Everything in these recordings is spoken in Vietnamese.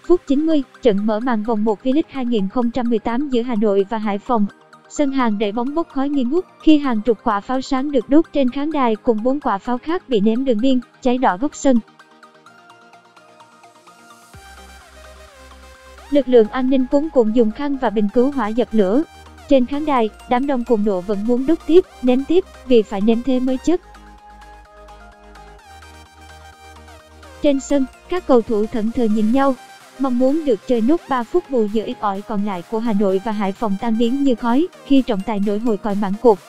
Phút 90, trận mở màn vòng 1 V-League 2018 giữa Hà Nội và Hải Phòng. Sân hàng đẩy bóng bốc khói nghi ngút khi hàng chục quả pháo sáng được đốt trên khán đài cùng 4 quả pháo khác bị ném đường biên, cháy đỏ góc sân. Lực lượng an ninh cuống cuồng dùng khăn và bình cứu hỏa dập lửa. Trên khán đài, đám đông cuồng nộ vẫn muốn đốt tiếp, ném tiếp vì phải ném thế mới chất. Trên sân, các cầu thủ thẫn thờ nhìn nhau, mong muốn được chơi nốt 3 phút bù giờ ít ỏi còn lại của Hà Nội và Hải Phòng tan biến như khói khi trọng tài nổi hồi còi mãn cuộc.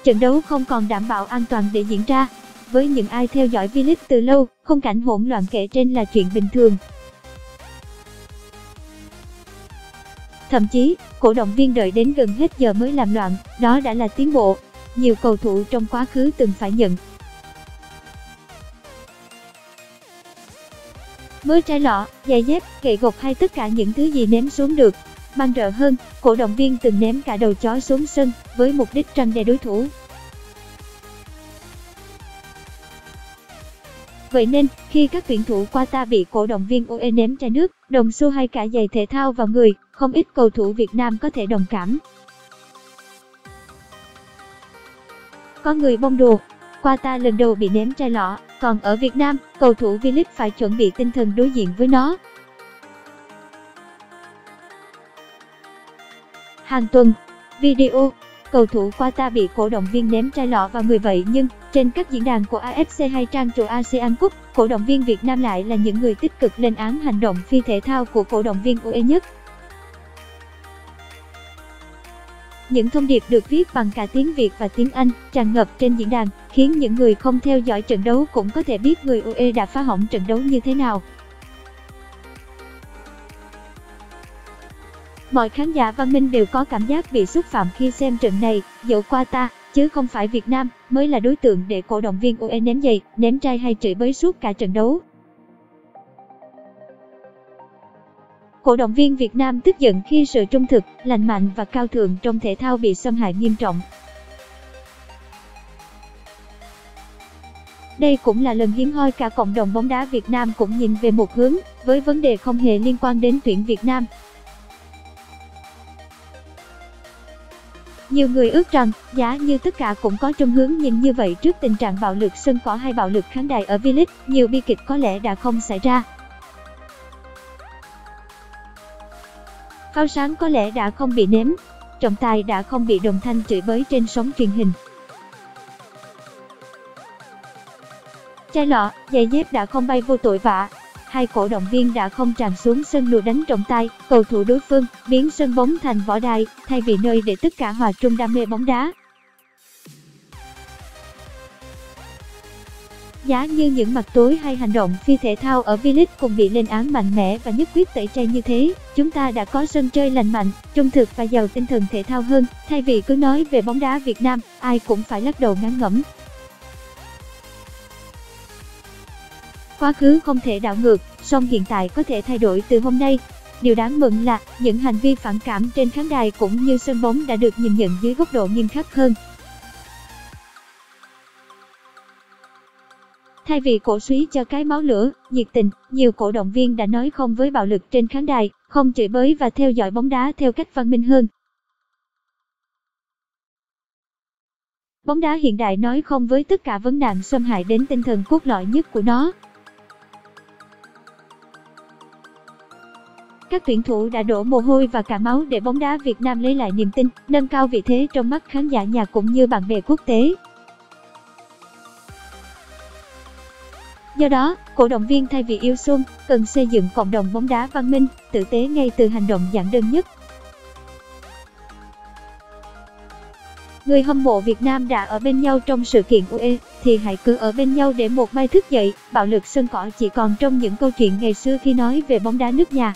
Trận đấu không còn đảm bảo an toàn để diễn ra. Với những ai theo dõi V-League từ lâu, khung cảnh hỗn loạn kể trên là chuyện bình thường. Thậm chí, cổ động viên đợi đến gần hết giờ mới làm loạn, đó đã là tiến bộ. Nhiều cầu thủ trong quá khứ từng phải nhận mưa trái lọ, giày dép, gậy gộc hay tất cả những thứ gì ném xuống được. Mang rợ hơn, cổ động viên từng ném cả đầu chó xuống sân với mục đích răn đe đối thủ. Vậy nên, khi các tuyển thủ Qatar bị cổ động viên UE ném chai nước, đồng xu hay cả giày thể thao vào người, không ít cầu thủ Việt Nam có thể đồng cảm. Có người bông đùa, Qatar lần đầu bị ném chai lọ, còn ở Việt Nam, cầu thủ V-League phải chuẩn bị tinh thần đối diện với nó. Hàng tuần, video, cầu thủ Qatar bị cổ động viên ném chai lọ vào người vậy nhưng, trên các diễn đàn của AFC hay trang chủ ASEAN Cup, cổ động viên Việt Nam lại là những người tích cực lên án hành động phi thể thao của cổ động viên UE nhất. Những thông điệp được viết bằng cả tiếng Việt và tiếng Anh, tràn ngập trên diễn đàn, khiến những người không theo dõi trận đấu cũng có thể biết người UE đã phá hỏng trận đấu như thế nào. Mọi khán giả văn minh đều có cảm giác bị xúc phạm khi xem trận này, dẫu Qatar, chứ không phải Việt Nam, mới là đối tượng để cổ động viên UE ném giày, ném chai hay chửi bới suốt cả trận đấu. Cổ động viên Việt Nam tức giận khi sự trung thực, lành mạnh và cao thượng trong thể thao bị xâm hại nghiêm trọng. Đây cũng là lần hiếm hoi cả cộng đồng bóng đá Việt Nam cũng nhìn về một hướng, với vấn đề không hề liên quan đến tuyển Việt Nam. Nhiều người ước rằng, giá như tất cả cũng có chung hướng nhìn như vậy trước tình trạng bạo lực sân cỏ hay bạo lực khán đài ở V-League, nhiều bi kịch có lẽ đã không xảy ra. Pháo sáng có lẽ đã không bị ném, trọng tài đã không bị đồng thanh chửi bới trên sóng truyền hình. Chai lọ, giày dép đã không bay vô tội vạ, hai cổ động viên đã không tràn xuống sân lùa đánh trọng tài, cầu thủ đối phương, biến sân bóng thành võ đài, thay vì nơi để tất cả hòa chung đam mê bóng đá. Giá như những mặt tối hay hành động phi thể thao ở V-League cùng bị lên án mạnh mẽ và nhất quyết tẩy chay như thế, chúng ta đã có sân chơi lành mạnh, trung thực và giàu tinh thần thể thao hơn, thay vì cứ nói về bóng đá Việt Nam, ai cũng phải lắc đầu ngán ngẩm. Quá khứ không thể đảo ngược, song hiện tại có thể thay đổi từ hôm nay. Điều đáng mừng là, những hành vi phản cảm trên khán đài cũng như sân bóng đã được nhìn nhận dưới góc độ nghiêm khắc hơn. Thay vì cổ suý cho cái máu lửa, nhiệt tình, nhiều cổ động viên đã nói không với bạo lực trên khán đài, không chửi bới và theo dõi bóng đá theo cách văn minh hơn. Bóng đá hiện đại nói không với tất cả vấn nạn xâm hại đến tinh thần cốt lõi nhất của nó. Các tuyển thủ đã đổ mồ hôi và cả máu để bóng đá Việt Nam lấy lại niềm tin, nâng cao vị thế trong mắt khán giả nhà cũng như bạn bè quốc tế. Do đó, cổ động viên thay vì yêu xuân, cần xây dựng cộng đồng bóng đá văn minh, tử tế ngay từ hành động giản đơn nhất. Người hâm mộ Việt Nam đã ở bên nhau trong sự kiện UE, thì hãy cứ ở bên nhau để một mai thức dậy, bạo lực sân cỏ chỉ còn trong những câu chuyện ngày xưa khi nói về bóng đá nước nhà.